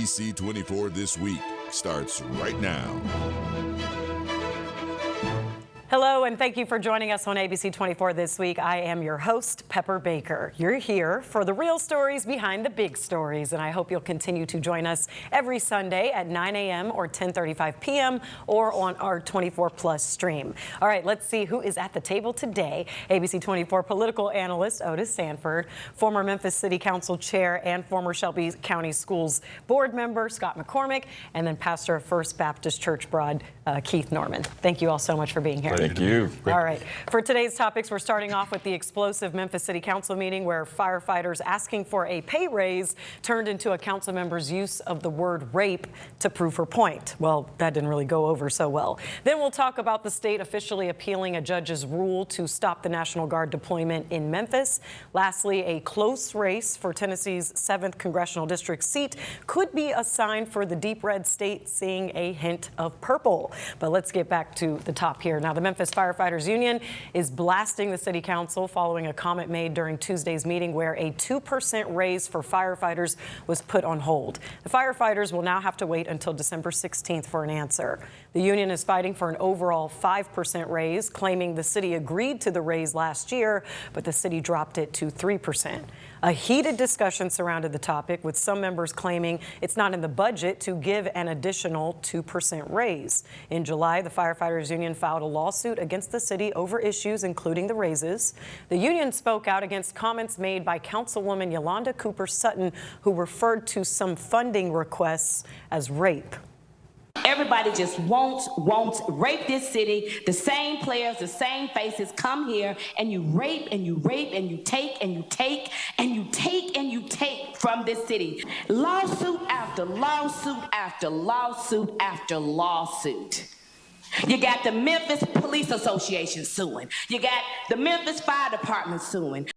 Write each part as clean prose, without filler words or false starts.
ABC24 This Week starts right now. Hello, and thank you for joining us on ABC24 This Week. I am your host, Pepper Baker. You're here for the real stories behind the big stories, and I hope you'll continue to join us every Sunday at 9 a.m. or 10:35 p.m. or on our 24 Plus stream. All right, let's see who is at the table today. ABC24 political analyst Otis Sanford, former Memphis City Council chair and former Shelby County Schools board member Scott McCormick, and then pastor of First Baptist Church Broad, Keith Norman. Thank you all so much for being here. Thank you. All right. For today's topics, we're starting off with the explosive Memphis City Council meeting where firefighters asking for a pay raise turned into a council member's use of the word rape to prove her point. Well, that didn't really go over so well. Then we'll talk about the state officially appealing a judge's rule to stop the National Guard deployment in Memphis. Lastly, a close race for Tennessee's 7th congressional district seat could be a sign for the deep red state seeing a hint of purple. But let's get back to the top here. Now, the Memphis Firefighters Union is blasting the city council following a comment made during Tuesday's meeting where a 2% raise for firefighters was put on hold. The firefighters will now have to wait until December 16th for an answer. The union is fighting for an overall 5% raise, claiming the city agreed to the raise last year, but the city dropped it to 3%. A heated discussion surrounded the topic, with some members claiming it's not in the budget to give an additional 2% raise. In July, the Firefighters Union filed a lawsuit against the city over issues including the raises. The union spoke out against comments made by Councilwoman Yolanda Cooper Sutton, who referred to some funding requests as rape. Everybody just wants rape this city. The same players, the same faces come here and you rape and you rape and you take and you take and you take and you take from this city. Lawsuit after lawsuit after lawsuit after lawsuit. You got the Memphis Police Association suing. You got the Memphis Fire Department suing.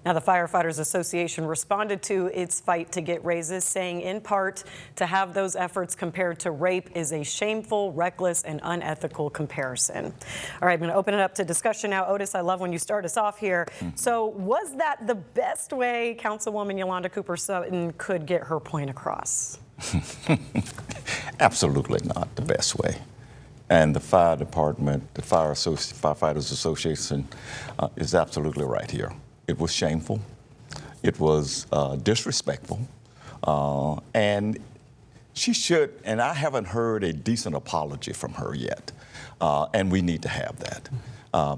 Now, the Firefighters Association responded to its fight to get raises, saying in part to have those efforts compared to rape is a shameful, reckless, and unethical comparison. All right, I'm going to open it up to discussion now. Otis, I love when you start us off here. So was that the best way Councilwoman Yolanda Cooper Sutton could get her point across? Absolutely not the best way. And the fire department, the Firefighters Association is absolutely right here. It was shameful. It was disrespectful. And she should, and I haven't heard a decent apology from her yet. And we need to have that.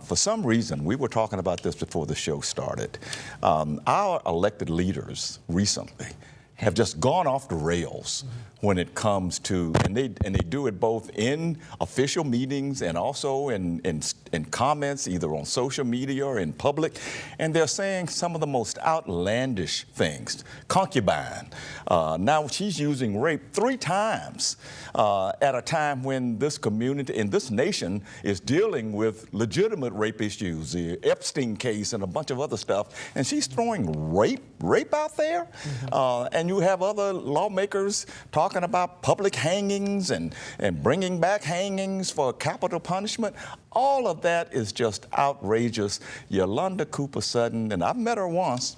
For some reason, we were talking about this before the show started. Our elected leaders recently have just gone off the rails when it comes to, and they do it both in official meetings and also in comments, either on social media or in public, and they're saying some of the most outlandish things. Concubine. Now she's using rape 3 times at a time when this community and this nation is dealing with legitimate rape issues, the Epstein case and a bunch of other stuff, and she's throwing rape out there. And you have other lawmakers talking about public hangings and bringing back hangings for capital punishment. All of that is just outrageous. Yolanda Cooper Sutton, and I've met her once,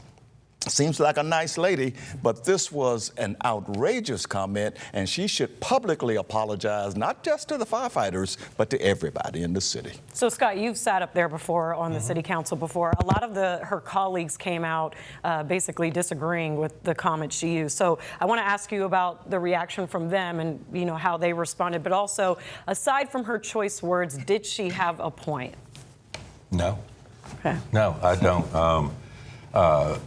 seems like a nice lady, but this was an outrageous comment, and she should publicly apologize, not just to the firefighters, but to everybody in the city. So, Scott, you've sat up there before on the city council before. A lot of her colleagues came out basically disagreeing with the comments she used. So I want to ask you about the reaction from them and, you know, how they responded. But also, aside from her choice words, did she have a point? No. Okay. No, I don't.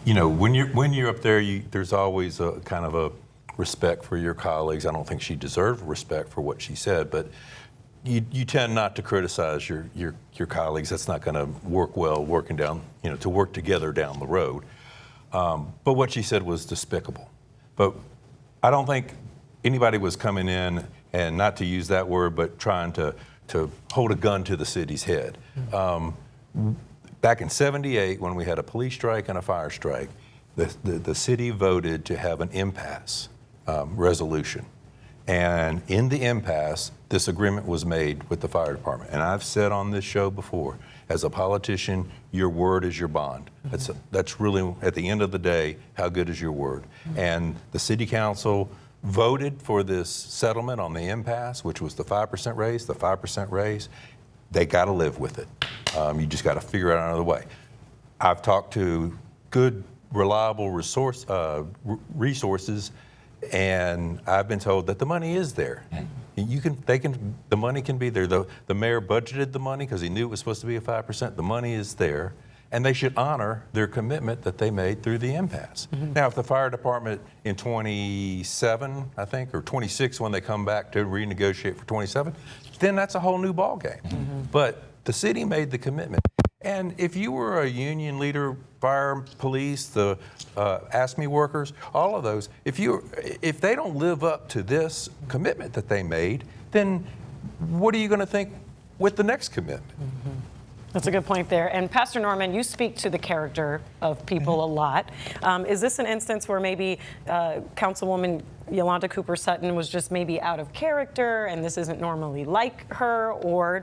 You know, when you're up there, there's always a kind of a respect for your colleagues. I don't think she deserved respect for what she said, but you tend not to criticize your colleagues. That's not going to work well working down, you know, to work together down the road. But what she said was despicable. But I don't think anybody was coming in, and not to use that word, but trying to hold a gun to the city's head. Back in '78, when we had a police strike and a fire strike, the city voted to have an impasse resolution. And in the impasse, this agreement was made with the fire department. And I've said on this show before, As a politician, your word is your bond. That's really, at the end of the day, how good is your word? And the city council voted for this settlement on the impasse, which was the 5% raise, the 5% raise. They got to live with it. You just got to figure out another way. I've talked to good, reliable resources, and I've been told that the money is there. The money can be there. The mayor budgeted the money because he knew it was supposed to be a 5%. The money is there, and they should honor their commitment that they made through the impasse. Now, if the fire department in 27, I think, or 26, when they come back to renegotiate for 27, then that's a whole new ballgame. But the city made the commitment. And if you were a union leader, fire, police, the ASME workers, all of those, if they don't live up to this commitment that they made, then what are you going to think with the next commitment? That's a good point there. And Pastor Norman, you speak to the character of people a lot. Is this an instance where maybe Councilwoman Yolanda Cooper Sutton was just maybe out of character and this isn't normally like her, or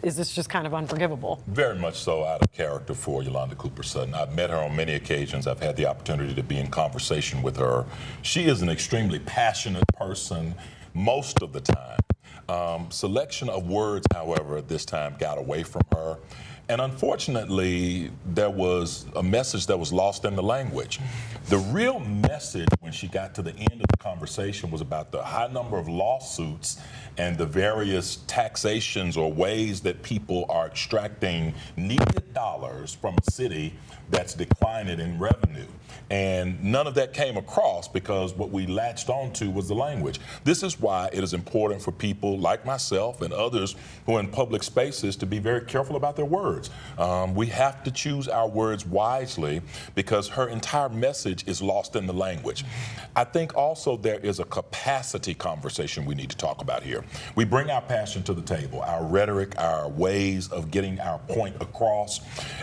is this just kind of unforgivable? Very much so out of character for Yolanda Cooper Sutton. I've met her on many occasions. I've had the opportunity to be in conversation with her. She is an extremely passionate person most of the time. Selection of words, however, this time got away from her. And unfortunately, there was a message that was lost in the language. The real message when she got to the end of the conversation was about the high number of lawsuits and the various taxations or ways that people are extracting needed dollars from a city that's declining in revenue. And none of that came across because what we latched onto was the language. This is why it is important for people like myself and others who are in public spaces to be very careful about their words. We have to choose our words wisely because her entire message is lost in the language. I think also there is a capacity conversation we need to talk about here. We bring our passion to the table, our rhetoric, our ways of getting our point across.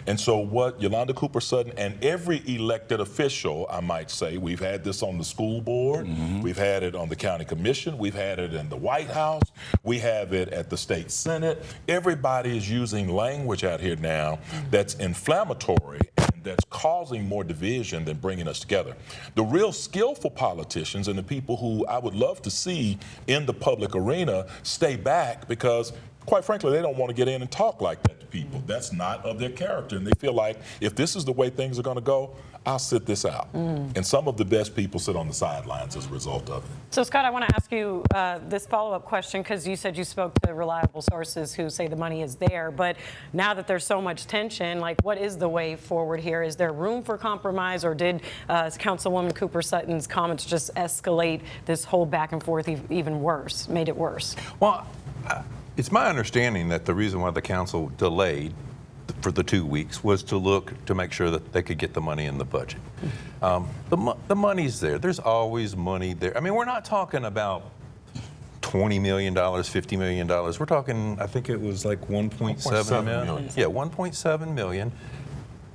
And so what Yolanda Cooper Sutton and every elected official, I might say, we've had this on the school board, we've had it on the county commission, we've had it in the White House, we have it at the state senate. Everybody is using language out here now that's inflammatory and that's causing more division than bringing us together. The real skillful politicians and the people who I would love to see in the public arena stay back because quite frankly, they don't want to get in and talk like that to people. That's not of their character. And they feel like if this is the way things are going to go, I'll sit this out. And some of the best people sit on the sidelines as a result of it. So, Scott, I want to ask you this follow-up question because you said you spoke to reliable sources who say the money is there. But now that there's so much tension, like, what is the way forward here? Is there room for compromise, or did Councilwoman Cooper Sutton's comments just escalate this whole back and forth even worse, made it worse? Well, it's my understanding that the reason why the council delayed for the 2 weeks was to look to make sure that they could get the money in the budget. The money's there. There's always money there. I mean, we're not talking about $20 million, $50 million. We're talking, I think it was like 1.7 million. Yeah, 1.7 million.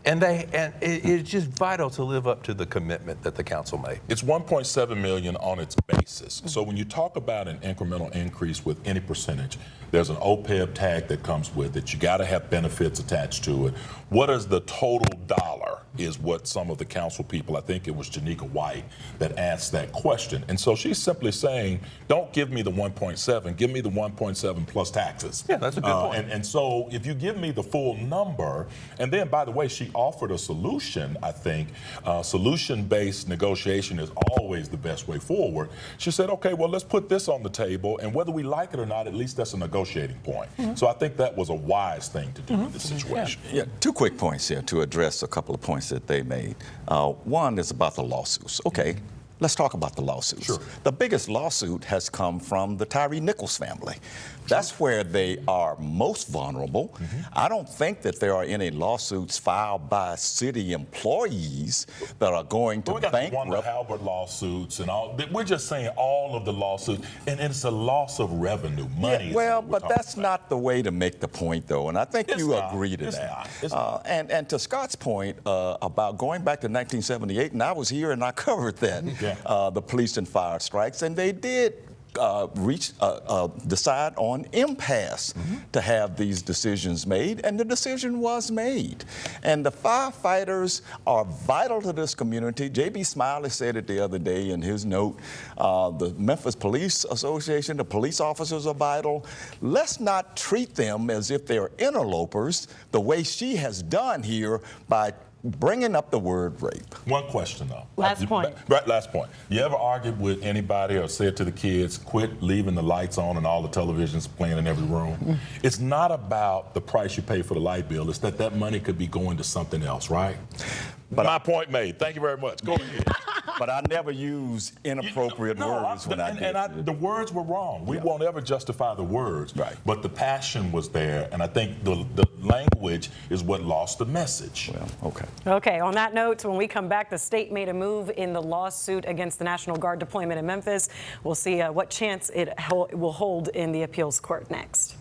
And it's just vital to live up to the commitment that the council made. It's 1.7 million on its basis. So when you talk about an incremental increase with any percentage, there's an OPEB tag that comes with it. You got to have benefits attached to it. What is the total dollar is what some of the council people, I think it was Janika White, that asked that question. And so she's simply saying, don't give me the 1.7, give me the 1.7 plus taxes. Yeah, that's a good point. And so if you give me the full number, and then by the way, she offered a solution, I think. Solution-based negotiation is always the best way forward. She said, okay, well, let's put this on the table, and whether we like it or not, at least that's a negotiating point. So I think that was a wise thing to do in this situation. Yeah, 2 quick points here to address a couple of points that they made. One is about the lawsuits. Okay, let's talk about the lawsuits. Sure. The biggest lawsuit has come from the Tyree Nichols family. That's where they are most vulnerable. I don't think that there are any lawsuits filed by city employees that are going to bankrupt. We got the Wanda Halbert lawsuits and all. We're just saying all of the lawsuits, and it's a loss of revenue, money. Yeah, well, but that's not the way to make the point, though, and I think you agree to that. It's not. And to Scott's point about going back to 1978, and I was here and I covered that, the police and fire strikes, and they did decide on impasse to have these decisions made, and the decision was made. And the firefighters are vital to this community. J.B. Smiley said it the other day in his note. The Memphis Police Association, the police officers are vital. Let's not treat them as if they're interlopers the way she has done here by bringing up the word rape. One question, though. Last point. Right, last point. You ever argued with anybody or said to the kids, quit leaving the lights on and all the televisions playing in every room? It's not about the price you pay for the light bill. It's that money could be going to something else, right? But my point made. Thank you very much. Go ahead. But I never use inappropriate words when I did. The words were wrong. We won't ever justify the words. Right. But the passion was there, and I think the language is what lost the message. Well, okay. Okay, on that note, when we come back, the state made a move in the lawsuit against the National Guard deployment in Memphis. We'll see what chance it will hold in the appeals court next.